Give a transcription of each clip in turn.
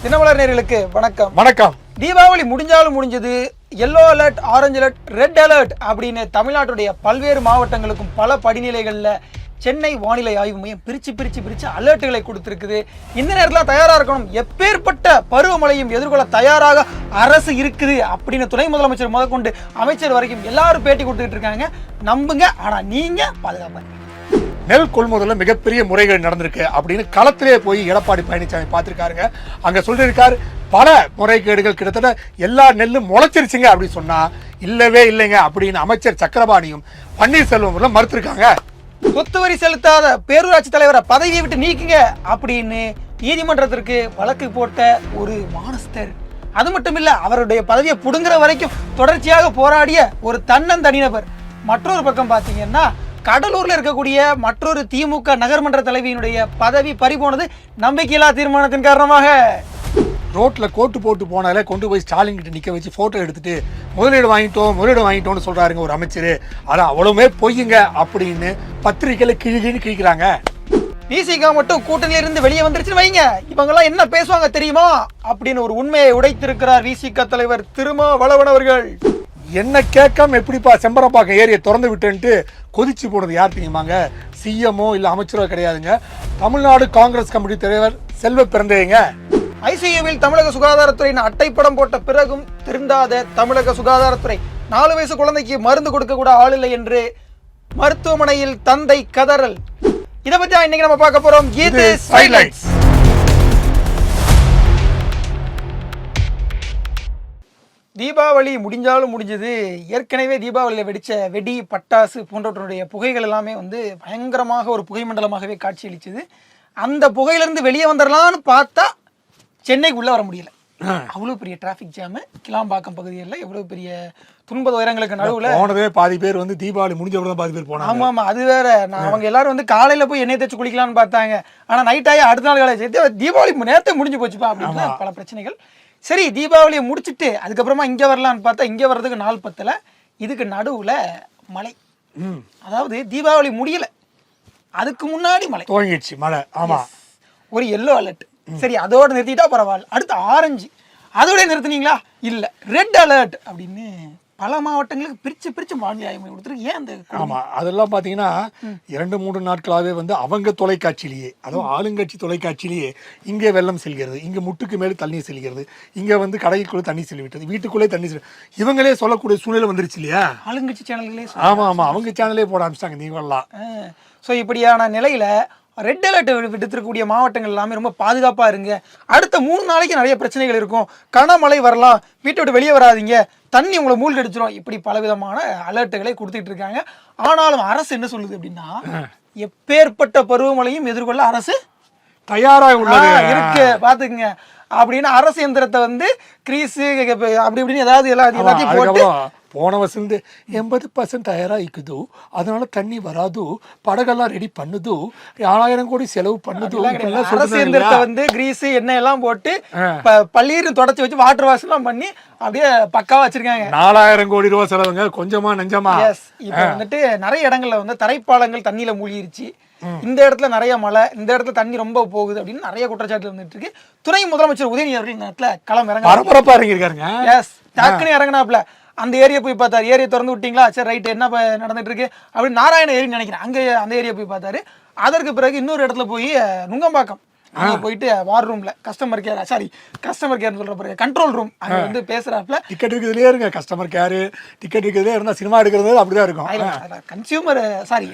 தினமலர் நேயர்களுக்கு வணக்கம். வணக்கம். தீபாவளி முடிஞ்சாலும் முடிஞ்சது, yellow alert, orange alert, red alert அப்படின்னு தமிழ்நாட்டுடைய பல்வேறு மாவட்டங்களுக்கும் பல படிநிலைகளில் சென்னை வானிலை ஆய்வு மையம் பிரிச்சு அலர்ட்டுகளை கொடுத்துருக்குது. இந்த நேரத்தில் தயாராக இருக்கணும், எப்பேற்பட்ட பருவமழையும் எதிர்கொள்ள தயாராக அரசு இருக்குது அப்படின்னு துணை முதலமைச்சர் முதற்கொண்டு அமைச்சர் வரைக்கும் எல்லாரும் பேட்டி கொடுத்துட்டு இருக்காங்க. நம்புங்க, ஆனால் நீங்கள் பாதுகாப்பாங்க. நெல் கொள்முதல்ல மிகப்பெரிய முறைகள் நடந்திருக்கு அப்படின்னு களத்திலே போய் எடப்பாடி பழனிசாமி பார்த்திருக்காருங்க. அங்க சொல்லியிருக்காரு, பல முறைகேடுகள் கிட்டத்தட்ட எல்லா நெல்லும் முளைச்சிருச்சுங்க அப்படின்னு சொன்னா இல்லவே இல்லைங்க அப்படின்னு அமைச்சர் சக்கரபாணியும் பன்னீர்செல்வம் மறுத்திருக்காங்க. சொத்து வரி செலுத்தாத பேரூராட்சி தலைவரை பதவியை விட்டு நீக்குங்க அப்படின்னு நீதிமன்றத்திற்கு வழக்கு போட்ட ஒரு மானஸ்தர். அது மட்டும் இல்ல, அவருடைய பதவியை புடுங்குற வரைக்கும் தொடர்ச்சியாக போராடிய ஒரு தன்னந்தனிநபர். மற்றொரு பக்கம் பாத்தீங்கன்னா, கடலூர்ல இருக்கக்கூடிய மற்றொரு திமுக நகர்மன்ற தலைவியினுடைய பதவி பறிபோனது நம்பிக்கையில்லா தீர்மானத்தின் காரணமாக. ரோட்ல கோட்டு போட்டு போனாலே கொண்டு போய் ஸ்டாலின் கிட்ட நிக்க வச்சு போட்டோ எடுத்துட்டு முதலீடு வாங்கிட்டோம்னு சொல்றாருங்க ஒரு அமைச்சர். அதான் அவ்வளவுமே பொய்யுங்க அப்படின்னு பத்திரிகையில கிழின்னு கிழிக்கிறாங்க. விசிக மட்டும் கூட்டணியில இருந்து வெளியே வந்துருச்சுன்னு வைங்க, இவங்க எல்லாம் என்ன பேசுவாங்க தெரியுமா அப்படின்னு ஒரு உண்மையை உடைத்திருக்கிறார் விசிக தலைவர் திருமாவளவன் அவர்கள். என்ன கேட்காம எப்படிப்பா செம்பரப்பாக்கம் ஏரியை திறந்து விட்டுன்ட்டு கொதிச்சு போனது யார் தெரியுமாங்க? சிஎம்ஓ இல்ல அமைச்சரோ கிடையாதுங்க, தமிழ்நாடு காங்கிரஸ் கமிட்டி தலைவர் செல்வ பிறந்தேங்க. ஐசியூவில் தமிழக சுகாதாரத்துறையின் அட்டைப்படம் போட்ட பிறகும் திருந்தாத தமிழக சுகாதாரத்துறை. 4 வயசு குழந்தைக்கு மருந்து கொடுக்க கூட ஆள் இல்லை என்று மருத்துவமனையில் தந்தை கதறல். இதை பத்தி இன்னைக்கு நம்ம பார்க்க போறோம். இது ஹைலைட்ஸ். தீபாவளி முடிஞ்சாலும் முடிஞ்சது. ஏற்கனவே தீபாவளியில் வெடித்த வெடி, பட்டாசு போன்றவற்றுடைய புகைகள் எல்லாமே பயங்கரமாக ஒரு புகை மண்டலமாகவே காட்சியளிச்சுது. அந்த புகையிலிருந்து வெளியே வந்துடலான்னு பார்த்தா சென்னைக்குள்ளே வர முடியல. அவ்வளோ பெரிய டிராஃபிக் ஜாமு. கிளாம்பாக்கம் பகுதிகளில் எவ்வளோ பெரிய துன்ப உயரங்களுக்கு நடுவில் போனதே பாதி பேர் தீபாவளி முடிஞ்ச பாதி பேர் போனாங்க. ஆமாம், அது வேற. அவங்க எல்லாரும் காலையில் போய் எண்ணெய் தேய்ச்சி குளிக்கலான்னு பார்த்தாங்க. ஆனால் நைட் ஆகி அடுத்த நாள் காலையில் தீபாவளி நேரத்தை முடிஞ்சு போச்சுப்பா அப்படின்னு பல பிரச்சனைகள். சரி, தீபாவளியை முடிச்சுட்டு அதுக்கப்புறமா இங்கே வரலான்னு பார்த்தா இங்கே வர்றதுக்கு நாள் பத்தல. இதுக்கு நடுவில் மழை. அதாவது தீபாவளி முடியல, அதுக்கு முன்னாடி மழை துவங்கிடுச்சு. மழை. ஆமா, ஒரு எல்லோ அலர்ட். சரி, அதோட நிறுத்திட்டா பரவாயில்ல. அடுத்து ஆரஞ்சு, அதோட நிறுத்தினீங்களா? இல்லை, ரெட் அலர்ட் அப்படின்னு பல மாவட்டங்களுக்கு பிரிச்சு வானிலை ஆய்வு கொடுத்துருக்கு. ஏன் அந்த ஆமா, அதெல்லாம் பாத்தீங்கன்னா 2-3 நாட்களாவே அவங்க தொலைக்காட்சியிலேயே, அதுவும் ஆளுங்கட்சி தொலைக்காட்சியிலேயே இங்கே வெள்ளம் செல்கிறது, இங்க முட்டுக்கு மேல தண்ணீர் செல்கிறது, இங்க கடைக்குள்ள தண்ணி செல்விட்டது, வீட்டுக்குள்ளே தண்ணி இவங்களே சொல்லக்கூடிய சூழ்நிலை வந்துருச்சு இல்லையா? ஆளுங்கட்சி சேனல்களே. ஆமா, அவங்க சேனலே போட ஆரம்பிச்சிட்டாங்க நீங்களாம். ஸோ இப்படியான நிலையில ரெட் அலர்ட் விடுத்திருக்கக்கூடிய மாவட்டங்கள் எல்லாமே ரொம்ப பாதுகாப்பாக இருங்க. அடுத்த 3 நாளைக்கு நிறைய பிரச்சனைகள் இருக்கும். கனமழை வரலாம், வீட்டை விட்டு வெளியே வராதிங்க, தண்ணி உங்களை மூழ்கடிச்சிடும், இப்படி பலவிதமான அலர்ட்டுகளை கொடுத்துட்டு இருக்காங்க. ஆனாலும் அரசு என்ன சொல்லுது அப்படின்னா, எப்பேற்பட்ட பருவமழையும் எதிர்கொள்ள அரசு தயாராக இருக்கு பாத்துக்குங்க அப்படின்னு அரசு எந்திரத்தை கிரீஸு அப்படி இப்படின்னு ஏதாவது எல்லாத்தையும் போட்டு போன வருஷம் 80% தயாராகிக்குது, அதனால தண்ணி வராது, படகெல்லாம் ரெடி பண்ணுது, 7000 கோடி செலவு பண்ணுது. அரசு எந்திரத்தை கிரீஸ் எண்ணெய் எல்லாம் போட்டு பள்ளீர் தொடச்சி வச்சு வாட்டர் வாஷ் எல்லாம் பண்ணி அப்படியே பக்காவா வச்சிருக்காங்க. 4000 கோடி ரூபாய் செலவுங்க, கொஞ்சமா நெஞ்சமா. இப்ப நிறைய இடங்கள்ல தரைப்பாலங்கள் தண்ணியில மூழ்கிருச்சு. இந்த இடத்துல நிறைய மழை, இந்த இடத்துல தண்ணி ரொம்ப போகுது அப்படின்னு நிறைய குற்றச்சாட்டு வந்துட்டு இருக்கு. துணை முதலமைச்சர் உதயநிதி அவர்கள் இந்த இடத்துல களம் இறங்கிருக்காருங்க. டக்குன்னு இறங்கினாப்ல. அந்த ஏரியா போய் பார்த்தாரு. ஏரியா திறந்து விட்டீங்களா? சரி, ரைட், என்ன நடந்துட்டு இருக்கு அப்படின்னு நாராயண ஏரின்னு நினைக்கிறேன். அங்கே அந்த ஏரியா போய் பார்த்தாரு. அதற்கு பிறகு இன்னொரு இடத்துல போய் நுங்கம்பாக்கம் அங்கே போயிட்டு வார் ரூம்ல கஸ்டமர் கேர் சொல்ற பிறகு கண்ட்ரோல் ரூம் அங்கே பேசுறாப்ல. டிக்கெட் இருக்கிறதுலே இருங்க, கஸ்டமர் கேர் டிக்கெட் இருக்கிறதே இருந்தா சினிமா எடுக்கிறது அப்படிதான் இருக்கும். கன்சியூமர்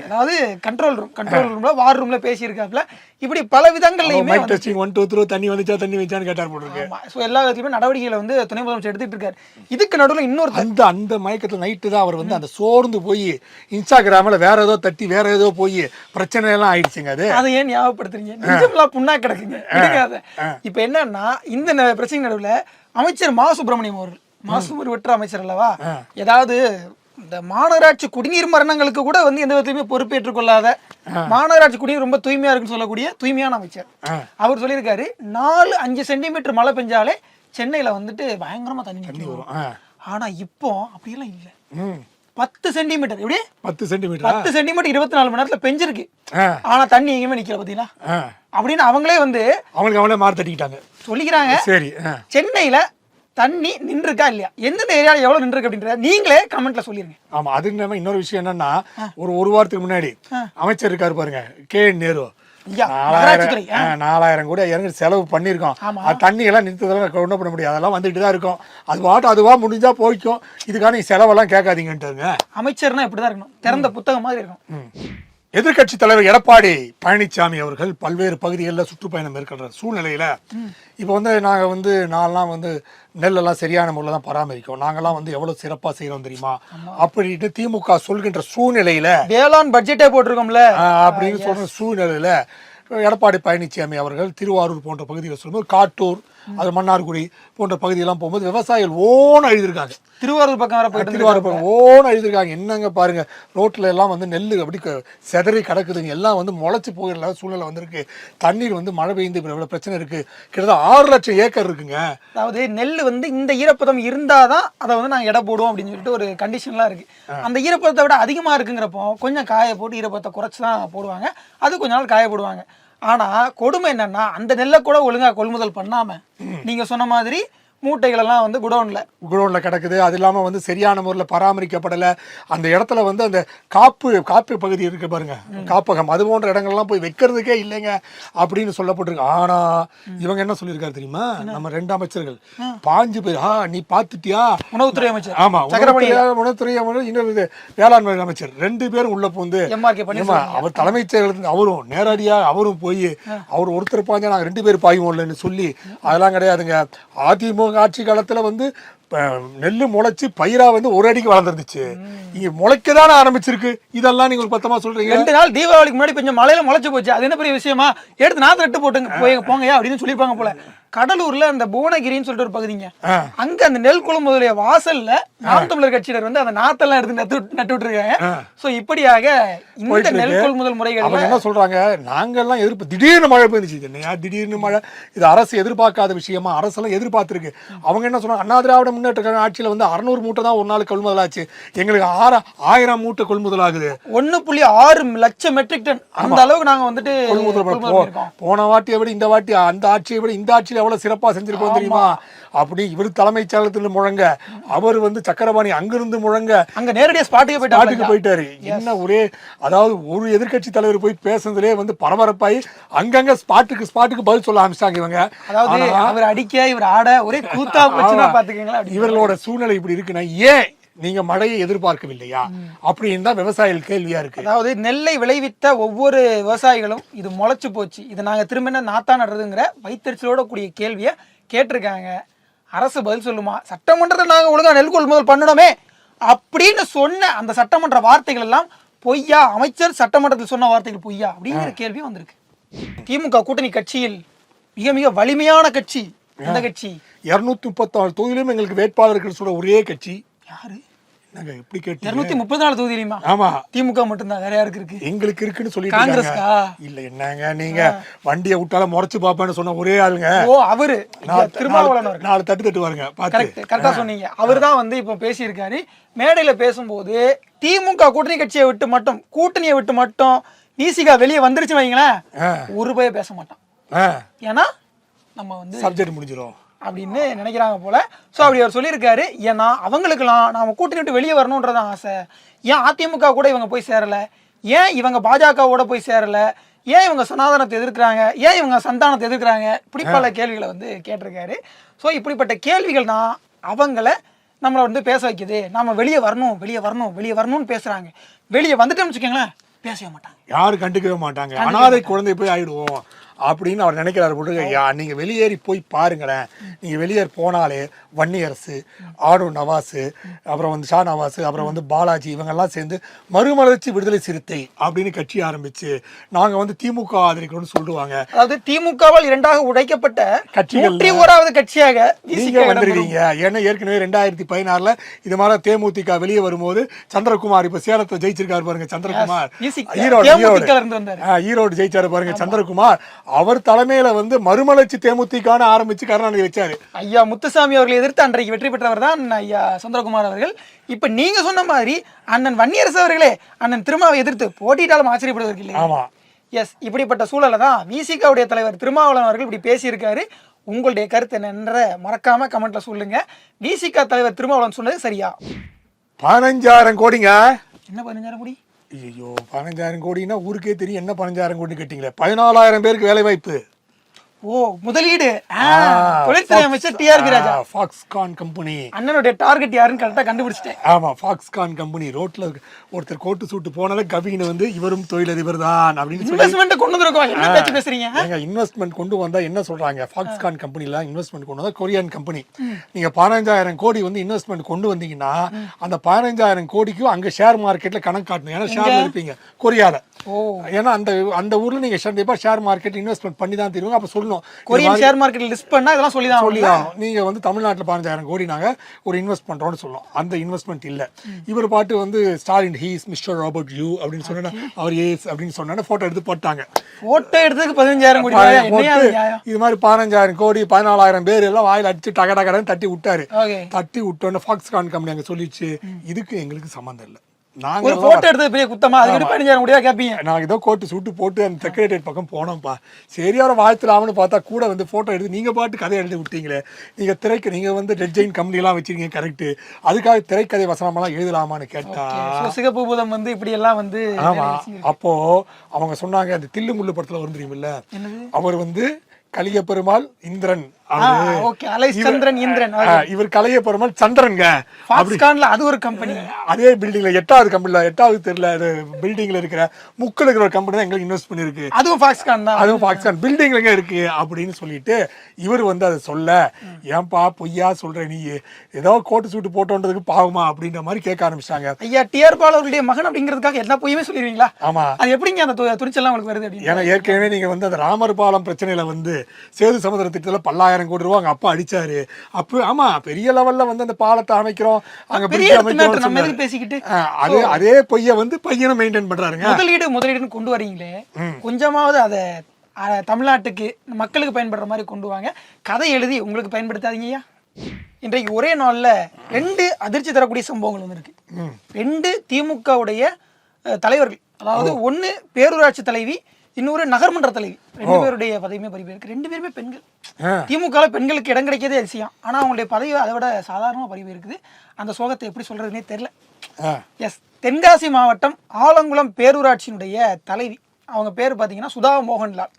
அதாவது கண்ட்ரோல் ரூம்ல வார் ரூம்ல பேசியிருக்காப்ல. இப்படி பல விதங்கள்லையுமே டெஸ்டிங் 1 2 3 தண்ணி வந்துச்சா தண்ணி வச்சான்னு கேட்டார் போட்டுருக்கு. ஸோ எல்லா விதத்துலையுமே நடவடிக்கைகளை துணை முதலமைச்சர் எடுத்துட்டு இருக்காரு. இதுக்கு நடுவில் இன்னொரு அந்த மயக்கத்தில் நைட்டு தான் அவர் அந்த சோர்ந்து போய் இன்ஸ்டாகிராமில் வேற ஏதோ தட்டி வேற ஏதோ போய் பிரச்சனை எல்லாம் ஆயிடுச்சுங்க. அதை ஏன் ஞாபகப்படுத்துறீங்க? நிஜம்லாம் புண்ணா கிடக்குங்க. இப்ப என்னன்னா, இந்த பிரச்சனை நடுவில் அமைச்சர் மா சுப்பிரமணியம் அவர்கள் வெற்ற அமைச்சர் அல்லவா, ஏதாவது இந்த மாநகராட்சி குடிநீர் மரணங்களுக்கு கூட எந்த விதத்தையுமே பொறுப்பேற்றுக் கொள்ளாத, மாநகராட்சி குடிநீர் ரொம்ப தூய்மையா இருக்குன்னு சொல்லக்கூடிய தூய்மையான அமைச்சர் அவர் சொல்லியிருக்காரு, 4-5 சென்டிமீட்டர் மழை பெஞ்சாலே சென்னையில பயங்கரமா தண்ணி வரும். ஆனா இப்போ அப்படியெல்லாம் இல்லை. 10 சென்டிமீட்டர் எப்படி 10 சென்டிமீட்டர் 10 சென்டிமீட்டர் 24 மணி நேரத்துல பெஞ்சிருக்கு. ஆனா தண்ணி எங்கேயுமே நிக்கல பாத்தீங்களா அப்படின்னு அவங்களே வந்து அவங்களே மாறு தட்டிக்கிட்டாங்க சொல்லிக்கிறாங்க. சரி, சென்னையில தண்ணி நின்றுருக்கா இல்லையா, எந்தெந்த ஏரியாவில் எவ்வளவு நின்றுருக்கு அப்படின்றத நீங்களே கமெண்ட்ல சொல்லிருங்க. ஆமா, அது இல்லாம இன்னொரு விஷயம் என்னன்னா, ஒரு வாரத்துக்கு முன்னாடி அமைச்சர் இருக்காரு பாருங்க, KN நேரு, 4000 கூட இறங்கி செலவு பண்ணிருக்கோம். தண்ணி எல்லாம் நிறுத்ததெல்லாம் ஒன்றும் பண்ண முடியாது, அதெல்லாம் வந்துட்டு தான் இருக்கும். அதுவா முடிஞ்சா போய்க்கும், இதுக்கான நீ செலவெல்லாம் கேட்காதீங்கன்ட்டாங்க. அமைச்சர்னா இப்படிதான் இருக்கணும், திறந்த புத்தகம் மாதிரி இருக்கும். எதிர்கட்சி தலைவர் எடப்பாடி பழனிசாமி அவர்கள் பல்வேறு பகுதிகளில் சுற்றுப்பயணம் மேற்கொள்ற சூழ்நிலையில இப்போ வந்து நாங்கெல்லாம் நெல்லெல்லாம் சரியான முறையில் தான் பராமரிக்கும், நாங்கெல்லாம் எவ்வளவு சிறப்பா செய்யறோம் தெரியுமா அப்படின்ட்டு திமுக சொல்கின்ற சூழ்நிலையில வேளாண் பட்ஜெட்டே போட்டிருக்கோம்ல அப்படின்னு சொல்ற சூழ்நிலையில எடப்பாடி பழனிசாமி அவர்கள் திருவாரூர் போன்ற பகுதியில் சொல்லும்போது, காட்டூர், அது மன்னார்குடி போன்ற பகுதியெல்லாம் போகும்போது விவசாயிகள் ஓன்னு அழுதுருக்காங்க. திருவாரூர் பக்கம் வர போயிட்டு திருவாரூர் பக்கம் ஓன்னு அழுதுருக்காங்க. என்னங்க பாருங்க, ரோட்ல எல்லாம் நெல் அப்படி செதறி கிடக்குதுங்க, எல்லாம் முளைச்சு போகிற சூழ்நிலை வந்திருக்கு. தண்ணீர் மழை பெய்ந்து இவ்வளவு பிரச்சனை இருக்கு. கிட்டத்தட்ட 6 லட்சம் ஏக்கர் இருக்குங்க. அதாவது நெல் இந்த ஈரப்பதம் இருந்தாதான் அதை நாங்க எடை போடுவோம் அப்படின்னு சொல்லிட்டு ஒரு கண்டிஷன்லாம் இருக்கு. அந்த ஈரப்பதத்தை விட அதிகமா இருக்குங்கிறப்போ கொஞ்சம் காய போட்டு ஈரப்பதத்தை குறைச்சுதான் போடுவாங்க, அது கொஞ்ச நாள் காய போடுவாங்க. ஆனா கொடுமை என்னன்னா, அந்த நெல்லை கூட ஒழுங்கா கொள்முதல் பண்ணாம நீங்க சொன்ன மாதிரி மூட்டைகள் எல்லாம் குடோன்ல கிடக்குது. அது இல்லாம சரியான முறையில் பராமரிக்கப்படலை. அந்த இடத்துல அந்த காப்பு பகுதி இருக்கு பாருங்க, காப்பகம், அது போன்ற இடங்கள்லாம் போய் வைக்கிறதுக்கே இல்லைங்க அப்படின்னு சொல்லப்பட்டிருக்கு. ஆனா இவங்க என்ன சொல்லியிருக்காரு தெரியுமா, நம்ம 2 அமைச்சர்கள் 5 பேர், நீ பாத்துட்டியா, உணவுத்துறை அமைச்சர், ஆமா உணவுத்துறை அமைச்சர், இன்னொரு வேளாண்மை அமைச்சர், 2 பேரும் உள்ள போந்து அவர் தலைமைச் செயலகத்துக்கு அவரும் நேரடியா அவரும் போய் அவர் ஒருத்தர் பாஞ்சா நாங்க 2 பேர் பாயுவோம்லன்னு சொல்லி, அதெல்லாம் கிடையாதுங்க. அதிமுக ஆட்சி காலத்துல நெல்லு முளைச்சு பயிரா ஒரு அடிக்கு வளர்ந்துருந்துச்சு, இங்க முளைக்கதானே ஆரம்பிச்சிருக்கு. இதெல்லாம் நீங்க ஒரு பத்தமா சொல்றீங்க. 2 நாள் தீபாவளிக்கு முன்னாடி கொஞ்சம் மழையில முளைச்சு போச்சு, அது என்ன பெரிய விஷயமா, எடுத்து நாத்து நட்டு போட்டுங்க போங்க அப்படின்னு சொல்லிருப்பாங்க போல. கடலூர்ல அந்த புவனகிரின்னு சொல்லிட்டு ஒரு பகுதிங்க, அங்க அந்த நெல் கொள்முதலுடைய வாசல்ல நாம் தமிழர் கட்சியினர் அந்த நாத்தெல்லாம் எடுத்து நட்டு விட்டுருக்காங்க. சோ இப்படியாக இந்த நெல் கொள்முதல் முறைகள் அவங்க என்ன சொல்றாங்க, நாங்கெல்லாம் திடீர்னு மழை பெய்ஞ்சிச்சு, திடீர்னு மழை, இது அரசு எதிர்பார்க்காத விஷயமா, அரசெல்லாம் எதிர்பார்த்திருக்கு. அவங்க என்ன சொல்றாங்க, அண்ணா திராவிட முன்னேற்ற கழக ஆட்சியில 600 மூட்டை தான் ஒரு நாள் கொள்முதல் ஆச்சு, எங்களுக்கு 6000 மூட்டை கொள்முதல் ஆகுது, 1.6 லட்சம் மெட்ரிக் டன், அந்த அளவுக்கு நாங்க கொள்முதல் போன வாட்டியை விட இந்த வாட்டி, அந்த ஆட்சியை விட இந்த ஆட்சியில எவ்வளவு சிறப்பா செஞ்சிருக்கோம் தெரியுமா அப்படி இவர் தலைமைச் செயலகத்தில் முழங்க, அவர் சக்கரபாணி அங்கிருந்து முழங்க, அங்க நேரடியா ஸ்பாட்டுக்கு போயிட்டாரு. என்ன அதாவது ஒரு எதிர்கட்சி தலைவர் போய் பேசுறதுலே பரபரப்பாயி அங்கங்க ஸ்பாட்டுக்கு பதில் சொல்ல ஆரம்பிச்சாங்க இவங்க. அதாவது அவர் அடிக்க, இவர் ஆட, ஒரே கூத்தா போச்சுன்னா பாத்துக்கீங்களா. இவர்களோட சூழ்நிலை இப்படி இருக்குன்னா ஏன் நீங்க மழையை எதிர்பார்க்கவில்லையா அப்படின்னு தான் விவசாயிகள் கேள்வியா இருக்கு. அதாவது நெல்லை விளைவித்த ஒவ்வொரு விவசாயிகளும் இது முளைச்சு போச்சு, இது நாங்க திரும்ப என்ன நாத்தா நடுறதுங்கிற வைத்தறிச்சலோட கூடிய கேள்வியை கேட்டிருக்காங்க. அரசு பதில் சொல்லுமா, சட்டமன்றத்தில் நாங்க ஒழுங்கா நெல் கொள்முதல் பண்ணணுமே அப்படின்னு சொன்ன அந்த சட்டமன்ற வார்த்தைகள் எல்லாம் பொய்யா, அமைச்சர் சட்டமன்றத்தில் சொன்ன வார்த்தைகள் பொய்யா அப்படிங்கிற கேள்வி வந்திருக்கு. திமுக கூட்டணி கட்சியில் மிக மிக வலிமையான கட்சி எந்த கட்சி, 234 தொகுதியிலும் எங்களுக்கு வேட்பாளர்கள் சொல்ற ஒரே கட்சி யாரு, எப்படி கேட்டு 234 தொகுதியிலுமா? ஆமா, திமுக மட்டும்தான், வேற யாருக்கு இருக்கு? எங்களுக்கு இருக்குன்னு சொல்லிட்டு காங்கிரஸ்கா இல்ல. என்னங்க நீங்க வண்டியை விட்டால முறைச்சு பாப்பேன்னு சொன்ன ஒரே ஆளுங்க அவரு திருமாவளவன். 4 தட்டு வாருங்க. கரெக்டா சொன்னீங்க. அவர்தான் இப்ப பேசியிருக்காரு மேடையில பேசும்போது, திமுக கூட்டணி கட்சியை விட்டு மட்டும், கூட்டணியை விட்டு மட்டும் நீசிகா வெளியே வந்துருச்சு வைங்களேன், ஒரு பய பேச மாட்டான், ஏன்னா நம்ம சப்ஜெக்ட் முடிஞ்சிடும் அப்படின்னு நினைக்கிறாங்க போல. ஸோ அப்படி அவர் சொல்லியிருக்காரு. ஏன்னா அவங்களுக்கெல்லாம் நாம கூட்டணி விட்டு வெளியே வரணுன்றதான் ஆசை. ஏன் அதிமுக கூட இவங்க போய் சேரல, ஏன் இவங்க பாஜகவோட போய் சேரல, ஏன் இவங்க சனாதனத்தை எதிர்க்கிறாங்க, ஏன் இவங்க சந்தானத்தை எதிர்க்கிறாங்க, இப்படி பல கேள்விகளை கேட்டிருக்காரு. ஸோ இப்படிப்பட்ட கேள்விகள் தான் அவங்கள நம்மளை பேச வைக்குது. நாம வெளியே வரணும் வெளியே வரணும் வெளியே வரணும்னு பேசுறாங்க. வெளியே வந்துட்டோம்னு வச்சுக்கோங்களேன், பேசவே மாட்டாங்க, யாரும் கண்டுக்கவே மாட்டாங்க, அனாதை குழந்தை போய் ஆயிடுவோம் அப்படின்னு அவர் நினைக்கிறாரு போட்டு. நீங்க வெளியேறி போய் பாருங்களேன், நீங்க வெளியேறி போனாலே வன்னியரசு, ஆடு நவாசு, அப்புறம் ஷா நவாசு, அப்புறம் பாலாஜி, இவங்கெல்லாம் சேர்ந்து மறுமலர்ச்சி விடுதலை சிறுத்தை அப்படின்னு கட்சி ஆரம்பிச்சு நாங்க திமுக ஆதரிக்கிறோம்னு சொல்லுவாங்க. அதாவது திமுகவால் 2ஆக உடைக்கப்பட்ட கட்சிகள் 1வது கட்சியாக நீங்க வந்துருவீங்க. ஏன்னா ஏற்கனவே 2016 இது மாதிரி தேமுதிக வெளியே வரும்போது சந்திரகுமார் இப்ப சேலத்தை ஜெயிச்சிருக்காரு பாருங்க, சந்திரகுமார் ஈரோடு ஜெயிச்சாரு பாருங்க சந்திரகுமார். அவர் தலைமையில வந்து மறுமலர்ச்சி தேமுதிகன்னு ஆரம்பிச்சு கருணாநிதி வச்சாரு. ஐயா முத்துசாமி அவர்களை எதிர்த்து அன்றைக்கு வெற்றி பெற்றவர் தான் ஐயா சந்திரகுமார் அவர்கள். இப்ப நீங்க சொன்ன மாதிரி அண்ணன் வன்னியரசு அவர்களே அண்ணன் திருமாவை எதிர்த்து போட்டியிட்டாலும் ஆச்சரியப்படுவதற்கு இல்லை. ஆமா, எஸ், இப்படிப்பட்ட சூழலை தான் விசிகாவுடைய தலைவர் திருமாவளவன் அவர்கள் இப்படி பேசியிருக்காரு. உங்களுடைய கருத்து என்னன்ற மறக்காம கமெண்ட்ல சொல்லுங்க. விசிகா தலைவர் திருமாவளவன் சொன்னது சரியா? 15,000 கோடிங்க. என்ன 15,000 கோடி? ஐயோ, 15,000 கோடினா ஊருக்கே தெரியும். என்ன 15,000 கோடி கேட்டீங்களே? 14,000 பேருக்கு வேலை வாய்ப்பு. ஓ, முதலீடு. தொழில்துறை அமைச்சர் டிஆர் ராஜா. Foxconn company. அண்ணனுடைய டார்கெட் யாருன்னு கரெக்டா கண்டுபிடிச்சிட்டேன். ஆமா, ஃபாக்ஸ்கான் கம்பெனி. ரோட்ல ஒருத்தர் கோட்டு சூட்டு போனால கவின்னு வந்து இவரும் தொழிலதிபர் தான் அப்படின்னு சொல்லி இன்வெஸ்ட்மென்ட் கொண்டு வந்திருக்கோம். என்ன பேச்சு பேசுறீங்க? ஏங்க, இன்வெஸ்ட்மென்ட் கொண்டு வந்தா என்ன சொல்றாங்க? ஃபாக்ஸ்கான் கம்பெனில இன்வெஸ்ட்மென்ட் கொண்டு வந்தா கொரியன் கம்பெனி. நீங்க 15,000 கோடி வந்து இன்வெஸ்ட்மென்ட் கொண்டு வந்தீங்கன்னா அந்த 15,000 கோடிக்கும் அங்க ஷேர் மார்க்கெட்ல கணக்கு காட்டணும். ஏன்னா ஷேர்ல இருப்பீங்க கொரியால. ஏன்னா அந்த ஊர்ல நீங்க கண்டிப்பா ஷேர் மார்க்கெட் இன்வெஸ்ட்மெண்ட் பண்ணி தான் தருவாங்க. அப்ப சொல்லணும் கொரியன் ஷேர் மார்க்கெட் லிஸ்ட் பண்ணா இதெல்லாம் சொல்லிதான் நீங்க வந்து தமிழ்நாட்டுல 15,000 கோடி நாங்க ஒரு இன்வெஸ்ட் பண்றோம்னு சொல்லணும். அந்த இன்வெஸ்ட்மெண்ட் இல்ல. இவர் பாட்டு வந்து Stalin he's mister Robert you அப்படின்னு சொன்னா அவர் ஏஸ் அப்படின்னு சொன்னா போட்டோ எடுத்து போட்டாங்க. போட்டோ எடுத்ததுக்கு 15,000 கோடி. இது மாதிரி 15,000 கோடி 14,000 பேர் எல்லாம் வாயில அடிச்சு டகடகடன்னு தட்டி விட்டாரு. தட்டி விட்டோன்னு ஃபாக்ஸ்கான் கம்பெனி அங்க சொல்லிச்சு, இதுக்கு எங்களுக்கு சம்மந்தம் இல்லை. நாங்க ஒரு போட்டோ எடுத்தது பெரிய குத்தமா? அதுக்கு 15,000 கோடியா கேப்பீங்க? நாங்க ஏதோ கோட்டு சூட்டு போட்டு அந்த செக்ரட்டரியேட் பக்கம் போனோம்ப்பா. சரியா ஒரு வாழ்த்துலாம்னு பார்த்தா கூட வந்து போட்டோ எடுத்து நீங்க பாட்டு கதை எழுதி விட்டீங்களே. நீங்க வந்து ரெட் ஜெயின் கம்பெனி எல்லாம் வச்சிருக்கீங்க, கரெக்ட். அதுக்காக திரைக்கதை வசனம் எல்லாம் எழுதலாமான்னு கேட்டா சிகப்பு பூதம் வந்து இப்படி எல்லாம் வந்து. ஆமா, அப்போ அவங்க சொன்னாங்க அந்த தில்லு முள்ளு படத்துல வரும் தெரியுமில்ல, அவர் வந்து கலிய பெருமாள் இந்திரன், இவர் கலைய பெருமாள் சந்திரன்ங்க. அது ஒரு கம்பெனி. அதே பில்டிங்ல 8வது கம்பெனில 8வது தெருல பில்டிங்ல இருக்கிற முக்கில் இருக்கிற ஒரு கம்பெனி தான் எங்களுக்கு இன்வெஸ்ட் பண்ணிருக்கு. அதுவும் ஃபாக்ஸ்கான் தான். அதுவும் ஃபாக்ஸ்கான் பில்டிங்லங்க இருக்கு அப்படின்னு சொல்லிட்டு இவர் வந்து அதை சொல்ல, ஏன்பா பொய்யா சொல்ற நீ, ஏதோ கோட்டு சூட்டு போட்டோன்றதுக்கு பாவமா அப்படின்ற மாதிரி கேட்க ஆரம்பிச்சாங்க. ஐயா டிஆர் பால் அவர்களுடைய மகன் அப்படிங்கிறதுக்காக எல்லா பொய்யுமே சொல்லிடுவீங்களா? ஆமா, அது எப்படிங்க அந்த துணிச்சல்லாம் உங்களுக்கு வருது அப்படின்னு? ஏன்னா ஏற்கனவே நீங்க வந்து அந்த ராமர் பாலம் பிரச்சனையில வந்து சேது சமுதிர திட்டத்துல 10,000 கோடி ரூபாய் அப்பா அடிச்சாரு. அப்ப ஆமா, பெரிய லெவல்ல வந்து அந்த பாலத்தை அமைக்கிறோம், அங்க பேசிக்கிட்டு அதே பொய்ய வந்து பையனை மெயின்டைன் பண்றாருங்க. முதலீடுன்னு கொண்டு வரீங்களே, கொஞ்சமாவது அதை தமிழ்நாட்டுக்கு மக்களுக்கு பயன்படுற மாதிரி கொண்டு வாங்க. கதை எழுதி உங்களுக்கு பயன்படுத்தாதீங்கய்யா. இன்றைக்கு ஒரே நாள்ல 2 அதிர்ச்சி தரக்கூடிய சம்பவங்கள் வந்து இருக்கு. 2 திமுகவுடைய தலைவர்கள், அதாவது 1 பேரூராட்சி தலைவி, இன்னொரு நகர்மன்ற தலைவி, 2 பேருடைய பதவியுமே பறிப்பு இருக்கு. 2 பேருமே பெண்கள். திமுக பெண்களுக்கு இடம் கிடைக்கிறதே அதிசயம். ஆனா அவங்களுடைய பதவி அதை விட சாதாரணமா பறிப்பு இருக்குது. அந்த சோகத்தை எப்படி சொல்றதுன்னே தெரியல. எஸ், தென்காசி மாவட்டம் ஆலங்குளம் பேரூராட்சியினுடைய தலைவி, அவங்க பேர் பாத்தீங்கன்னா சுதா மோகன்லால்,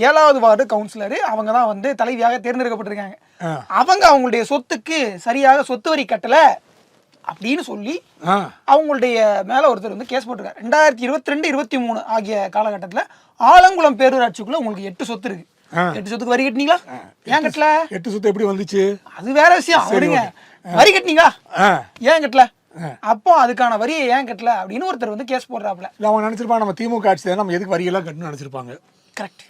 7வது வார்டு கவுன்சிலர். அவங்க தான் வந்து தலைவியாக தேர்ந்தெடுக்கப்பட்டிருக்காங்க. அவங்க அவங்களுடைய சொத்துக்கு சரியாக சொத்து வரி கட்டல அப்படின்னு சொல்லி அவங்களுடைய மேல ஒருத்தர் வந்து கேஸ் போட்டிருக்காரு. 2022-23 ஆகிய காலகட்டத்துல ஆலங்குளம் பேரூராட்சிக்குள்ள உங்களுக்கு 8 சொத்து இருக்கு. 8 சொத்துக்கு வரி கட்டினீங்களா? ஏன் கட்டல? 8 சொத்து எப்படி வந்துச்சு? அது வேற விஷயம். அவருங்க வரி கட்டினீங்களா? ஏன் கட்டல? அப்போ அதுக்கான வரியை ஏன் கட்டல அப்படின்னு ஒருத்தர் வந்து கேஸ் போடுறாப்ல. அவங்க நினைச்சிருப்பாங்க நம்ம திமுக ஆட்சி நம்ம எதுக்கு வரியெல்லாம் கட்டணும்னு நினைச்சிருப்பாங்க. கரெக்ட்.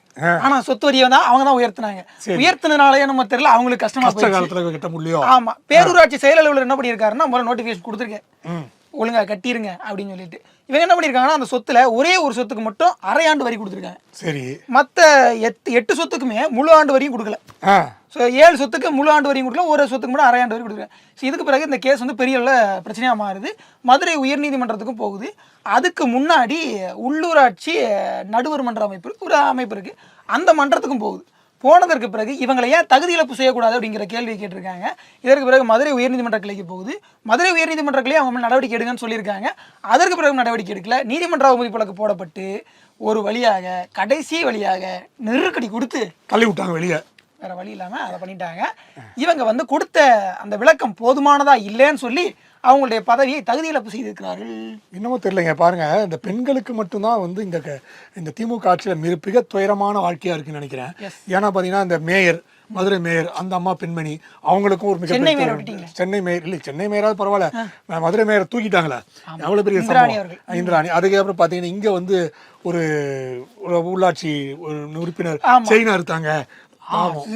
ஆனா சொத்து வரியை வந்து அவங்க தான் உயர்த்தினாங்க. உயர்த்தினாலே நம்ம தெரியல, அவங்களுக்கு கஷ்டமா காலத்துல கட்ட முடியும். ஆமா, பேரூராட்சி செயல் அலுவலர் என்ன பண்ணிருக்காருன்னா முதல்ல நோட்டிபிகேஷன் கொடுத்துருக்கேன், ஒழுங்கா கட்டிருங்க அப்படின்னு சொல்லிட்டு. இவங்க என்ன பண்ணிருக்காங்கன்னா அந்த சொத்துல ஒரே ஒரு சொத்துக்கு மட்டும் அரை ஆண்டு வரி கொடுத்துருக்காங்க. சரி, மத்த 8 சொத்துக்குமே முழு ஆண்டு வரியும் கொடுக்கல. 7 சொத்துக்கு முழு ஆண்டு வரியும் கொடுக்கல, ஒரு சொத்துக்கு மட்டும் அரை ஆண்டு வரி கொடுக்குறாங்க. இதுக்கு பிறகு இந்த கேஸ் வந்து பெரிய பிரச்சனையா மாறுது. மதுரை உயர்நீதிமன்றத்துக்கும் போகுது. அதுக்கு முன்னாடி உள்ளூராட்சி நடுவர் மன்ற அமைப்பு ஒரு அமைப்பு இருக்கு, அந்த மன்றத்துக்கும் போகுது. போனதற்கு பிறகு இவங்களை ஏன் தகுதி இழப்பு செய்யக்கூடாது அப்படிங்கிற கேள்வி கேட்டிருக்காங்க. இதற்கு பிறகு மதுரை உயர்நீதிமன்ற கிளைக்கு போகுது. மதுரை உயர்நீதிமன்ற கிளையை அவங்க நடவடிக்கை எடுங்கன்னு சொல்லியிருக்காங்க. அதற்கு பிறகு நடவடிக்கை எடுக்கல. நீதிமன்ற அவமதிப்பு வழக்கு போடப்பட்டு ஒரு வழியாக கடைசி வழியாக நெருக்கடி கொடுத்து தள்ளி விட்டாங்க வெளியே. வேற வழி இல்லாம அதை பண்ணிட்டாங்க. இவங்க வந்து கொடுத்த அந்த விளக்கம் போதுமானதா இல்லைன்னு சொல்லி அவங்களுடைய பதவியை தகுதி இழப்பு செய்திருக்கிறார்கள். இன்னமும் தெரியலங்க. பாருங்க, இந்த பெண்களுக்கு மட்டும்தான் வந்து இந்த திமுக ஆட்சியில மிக துயரமான வாழ்க்கையா இருக்குன்னு நினைக்கிறேன். ஏன்னா பாத்தீங்கன்னா இந்த மேயர், மதுரை மேயர், அந்த அம்மா பெண்மணி, அவங்களுக்கும் ஒரு சென்னை மேயர் இல்லை, சென்னை மேயராவது பரவாயில்ல, மதுரை மேயரை தூக்கிட்டாங்களே, எவ்வளவு பெரிய சம்பவம். இந்திராணி. அதுக்கப்புறம் பாத்தீங்கன்னா இங்க வந்து ஒரு உள்ளாட்சி உறுப்பினர் செயினா இருக்காங்க.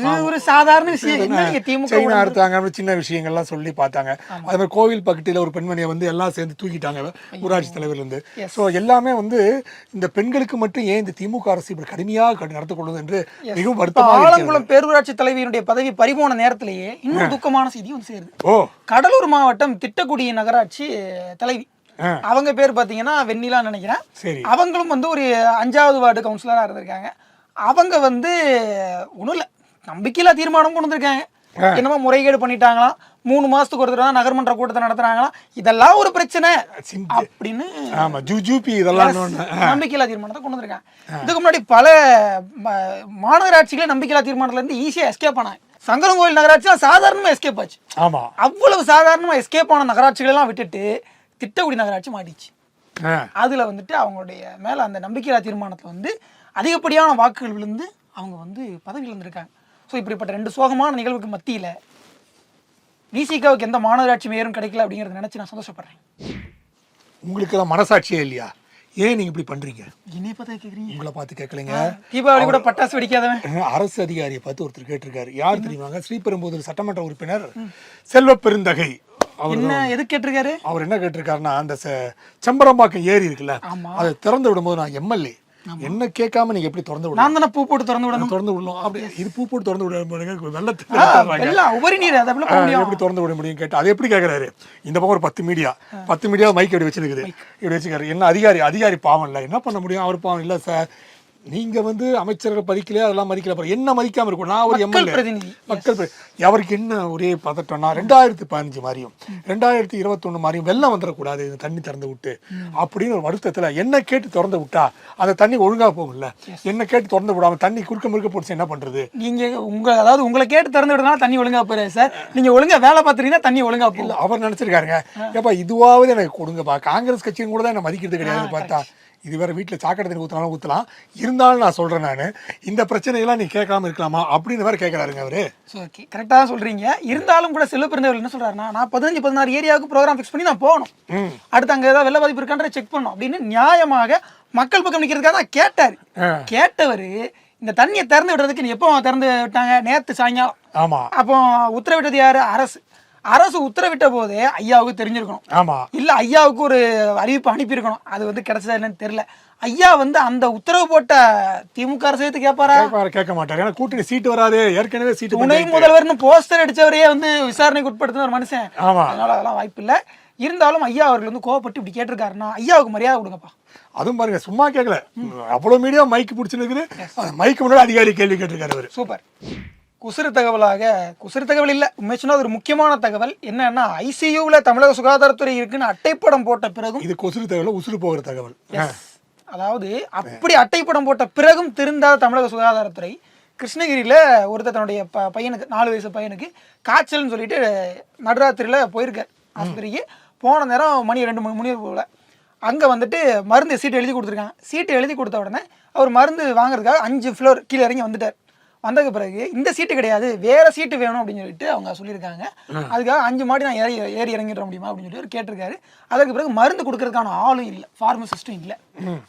இது ஒரு சாதாரண விஷயம். என்ன நீங்க திமுக செயின் அறுத்தாங்க அப்படி சின்ன விஷயங்கள்லாம் சொல்லி பார்த்தாங்க. அது மாதிரி கோவில் பக்கத்தில் ஒரு பெண்மணியை வந்து எல்லாம் சேர்ந்து தூக்கிட்டாங்க ஊராட்சி தலைவர்ல இருந்து. ஸோ எல்லாமே வந்து இந்த பெண்களுக்கு மட்டும் ஏன் இந்த திமுக அரசு இப்படி கடுமையாக நடத்தக்கூடாது என்று மிகவும் வருத்தமாக ஆலங்குளம் பேரூராட்சி தலைவியினுடைய பதவி பறிபோன நேரத்திலேயே இன்னொரு துக்கமான செய்தி வந்து சேருது. ஓ கடலூர் மாவட்டம் திட்டக்குடி நகராட்சி தலைவி, அவங்க பேர் பாத்தீங்கன்னா வெண்ணிலா நினைக்கிறேன். சரி, அவங்களும் வந்து ஒரு 5வது வார்டு கவுன்சிலரா இருந்திருக்காங்க. அவங்க வந்து ஒண்ணும் இல்ல, நம்பிக்கையில்லா தீர்மானம் கொண்டு வந்திருக்காங்க. என்னமோ முறைகேடு பண்ணிட்டாங்களாம், 3 மாசத்துக்கு ஒரு தடவை நகர்மன்ற கூட்டத்தை நடத்துறாங்களாம், இதெல்லாம் ஒரு பிரச்சனை அப்படின்னு நம்பிக்கையில்லா தீர்மானத்தை கொண்டு வந்திருக்காங்க. இதுக்கு முன்னாடி பல மாநகராட்சிகளே நம்பிக்கையில்லா தீர்மானத்துல இருந்து ஈஸியா எஸ்கேப் ஆனாங்க. சங்கரங்கோயில் நகராட்சி சாதாரணமா எஸ்கேப் ஆச்சு. ஆமா, அவ்வளவு சாதாரணமா எஸ்கேப் ஆன நகராட்சிகள் எல்லாம் விட்டுட்டு திட்டக்குடி நகராட்சி மாட்டிச்சு. அதுல வந்துட்டு அவங்களுடைய மேல அந்த நம்பிக்கையில்லா தீர்மானத்துல வந்து அதிகப்படியான வாக்குகள் விழுந்து அவங்க வந்து பதவி இழந்திருக்காங்க. ஸோ இப்படிப்பட்ட 2 சோகமான நிகழ்வுக்கு மத்தியில விசிகாவுக்கு எந்த மாநகராட்சி மேயரும் கிடைக்கல அப்படிங்கறத நினைச்சு நான் சந்தோஷப்படுறேன். உங்களுக்கு எல்லாம் மனசாட்சியே இல்லையா? ஏன் நீங்க இப்படி பண்றீங்க? என்னைய பார்த்தா கேக்குறீங்க? உங்களை பார்த்து கேட்கலைங்க. தீபாவளி கூட பட்டாசு வெடிக்காதவன் அரசு அதிகாரியை பார்த்து ஒருத்தர் கேட்டிருக்காரு. யார் தெரியுமாங்க? ஸ்ரீபெரும்புதூர் சட்டமன்ற உறுப்பினர் செல்வ பெருந்தகை. என்ன எது கேட்டிருக்காரு? அவர் என்ன கேட்டிருக்காருன்னா, அந்த செம்பரம்பாக்கம் ஏரி இருக்குல்ல, அதை திறந்து விடும்போது நான் எம்எல்ஏ, என்ன கேட்காம நீங்க எப்படி திறந்து விடணும்? நான் தானே பூ போட்டு திறந்து விடணும். திறந்து விடணும். அப்படி இது பூ போட்டு திறந்து விட உபரி நீர் எப்படி திறந்து விட முடியும் கேட்டு அது எப்படி கேட்கறாரு? இந்த பக்கம் ஒரு 10 மீடியா மைக் எப்படி வச்சிருக்குது, இப்படி வச்சுக்காரு. என்ன அதிகாரி பாவம் இல்லை, என்ன பண்ண முடியும்? அவர் பாவம் இல்லை சார், நீங்க வந்து அமைச்சர்கள் மதிக்கலையா, அதெல்லாம் மதிக்கல, என்ன மதிக்காம இருக்கும்? நான் ஒரு எம்எல்ஏ, மக்கள் அவருக்கு என்ன ஒரே பதட்டம்னா 2015 மாதிரியும் 2021 மாதிரியும் வெள்ளம் வந்துடக்கூடாது, இந்த தண்ணி திறந்து விட்டு அப்படின்னு ஒரு வருத்தத்துல என்ன கேட்டு திறந்து விட்டா அந்த தண்ணி ஒழுங்கா போகும்ல. என்ன கேட்டு திறந்து விடாம தண்ணி குறுக்க முறுக்க போட்டு என்ன பண்றது? நீங்க அதாவது உங்களை கேட்டு திறந்து விடுறதுனால தண்ணி ஒழுங்கா போயிடாது சார், நீங்க ஒழுங்கா வேலை பார்த்துட்டீங்கன்னா தண்ணி ஒழுங்கா போகும். அவர் நினைச்சிருக்காருங்க, ஏப்பா இதுவாவது எனக்கு கொடுங்கப்பா, காங்கிரஸ் கட்சியும் கூட தான் என்ன மதிக்கிறது கிடையாது. பார்த்தா இது வேற வீட்டில் சாக்கடை தண்ணி ஊற்றினாலும் ஊற்றலாம், இருந்தாலும் நான் சொல்கிறேன், நான் இந்த பிரச்சனையெல்லாம் நீ கேட்காம இருக்கலாமா அப்படின்னு வேற கேட்குறாருங்க அவரு. ஓகே, கரெக்டாக தான் சொல்கிறீங்க. இருந்தாலும் கூட செல்வ பிறந்தவர் என்ன சொல்கிறாருன்னா, நான் 15-16 ஏரியாவுக்கு ப்ரோக்ராம் ஃபிக்ஸ் பண்ணி நான் போகணும், அடுத்து அங்கே ஏதாவது வெள்ள பாதிப்பு இருக்கான்ற செக் பண்ணணும் அப்படின்னு நியாயமாக மக்கள் பக்கம் நிற்கிறதுக்காக தான் கேட்டார். கேட்டவர் இந்த தண்ணியை திறந்து விடுறதுக்கு நீ எப்போ திறந்து விட்டாங்க? நேற்று சாயங்காலம். ஆமாம். அப்போ உத்தரவிட்டது யார்? அரசு உத்தரவிட்ட போதே ஐயாவுக்கு தெரிஞ்சிருக்கணும். ஆமா, இல்ல ஐயாவுக்கு ஒரு அறிவிப்பு அனுப்பியிருக்கணும். அது வந்து கிடைச்சதா என்னன்னு தெரியல. ஐயா வந்து அந்த உத்தரவு போட்ட திமுக அரசு கேட்பாரா? கேட்க மாட்டாரு. ஏன்னா கூட்டணி சீட்டு வராது, ஏற்கனவே சீட்டு துணை முதல்வர்னு போஸ்டர் அடிச்சவரையே வந்து விசாரணைக்கு உட்படுத்தின ஒரு மனுஷன். அதனால அதெல்லாம் வாய்ப்பு இல்லை. இருந்தாலும் ஐயா அவர்கள் வந்து கோவப்பட்டு இப்படி கேட்டிருக்காருன்னா ஐயாவுக்கு மரியாதை கொடுங்கப்பா. அதுவும் பாருங்க, சும்மா கேட்கல, அவ்வளவு மீடியா மைக்கு பிடிச்சிருக்கு, மைக்கு முன்னாடி அதிகாரி கேள்வி கேட்டிருக்காரு அவரு. சூப்பர். குசுறு தகவல் இல்லை, உண்மை சொன்னா ஒரு முக்கியமான தகவல் என்னன்னா, ஐசியூல தமிழக சுகாதாரத்துறை இருக்குன்னு அட்டைப்படம் போட்ட பிறகும், இது குசுறு தகவல், உசுறு போகிற தகவல். அதாவது அப்படி அட்டைப்படம் போட்ட பிறகும் திருந்தாத தமிழக சுகாதாரத்துறை கிருஷ்ணகிரியில ஒருத்தர் தன்னுடைய பையனுக்கு 4 வயசு பையனுக்கு காய்ச்சல்னு சொல்லிட்டு நடுராத்திரியில போயிருக்கார் ஆஸ்பத்திரிக்கு. போன நேரம் மணி 2 மணி போல அங்கே வந்துட்டு மருந்து சீட்டு எழுதி கொடுத்துருக்காங்க. சீட்டு எழுதி கொடுத்த உடனே அவர் மருந்து வாங்குறதுக்காக 5 ஃப்ளோர் கீழே இறங்கி வந்துட்டார். வந்ததுக்கு பிறகு இந்த சீட்டு கிடையாது, வேற சீட்டு வேணும் அப்படின்னு சொல்லிட்டு அவங்க சொல்லியிருக்காங்க. அதுக்காக 5 மாடி நான் ஏறி இறங்கிட முடியுமா அப்படின்னு சொல்லி அவர் கேட்டிருக்காரு. அதற்கு பிறகு மருந்து கொடுக்கறதுக்கான ஆளும் இல்லை, ஃபார்மசிஸ்ட்டும் இல்லை.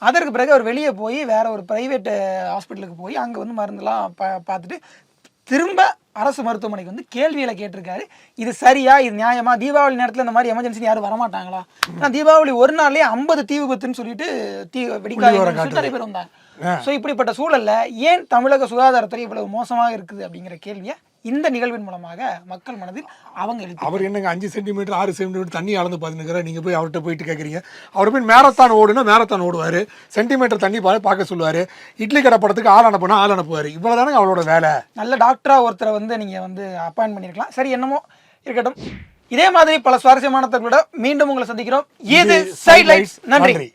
அதற்கு பிறகு அவர் வெளியே போய் வேற ஒரு பிரைவேட் ஹாஸ்பிட்டலுக்கு போய் அங்கே வந்து மருந்துலாம் பார்த்துட்டு திரும்ப அரசு மருத்துவமனைக்கு வந்து கேள்விகளை கேட்டிருக்காரு. இது சரியா, இது நியாயமா? தீபாவளி நேரத்தில் இந்த மாதிரி எமர்ஜென்சி யாரும் வரமாட்டாங்களா? ஆனால் தீபாவளி ஒரு நாள்லேயே 50 தீ விபத்துன்னு சொல்லிட்டு வெடிக்காத நிறைய பேர் வந்தாங்க. ஸோ இப்படிப்பட்ட சூழல்ல ஏன் தமிழக சுகாதாரத்துறை இவ்வளவு மோசமாக இருக்குது அப்படிங்கிற கேள்வியை இந்த நிகழ்வின் மூலமாக மக்கள் மனதில் அவங்க அவர் என்னங்க 5 சென்டிமீட்டர் 6 சென்டிமீட்டர் தண்ணி அளந்து பார்த்துக்கிறேன், நீங்க போய் அவர்கிட்ட போயிட்டு கேட்குறீங்க. அவர் போய் மேரத்தான் ஓடுவார், சென்டிமீட்டர் தண்ணி பார்க்க சொல்லுவார், இட்லி கடை படத்துக்கு ஆள் அனுப்புவார். இவ்வளவுதானே அவரோட வேலை. நல்ல டாக்டரா ஒருத்தரை வந்து நீங்க வந்து அப்பாயின்ட் பண்ணிருக்கலாம். சரி, என்னமோ இருக்கட்டும். இதே மாதிரி பல சுவாரஸ்யமான தகவலோட மீண்டும் உங்களை சந்திக்கிறோம். இது சைட்லைட்ஸ். நன்றி.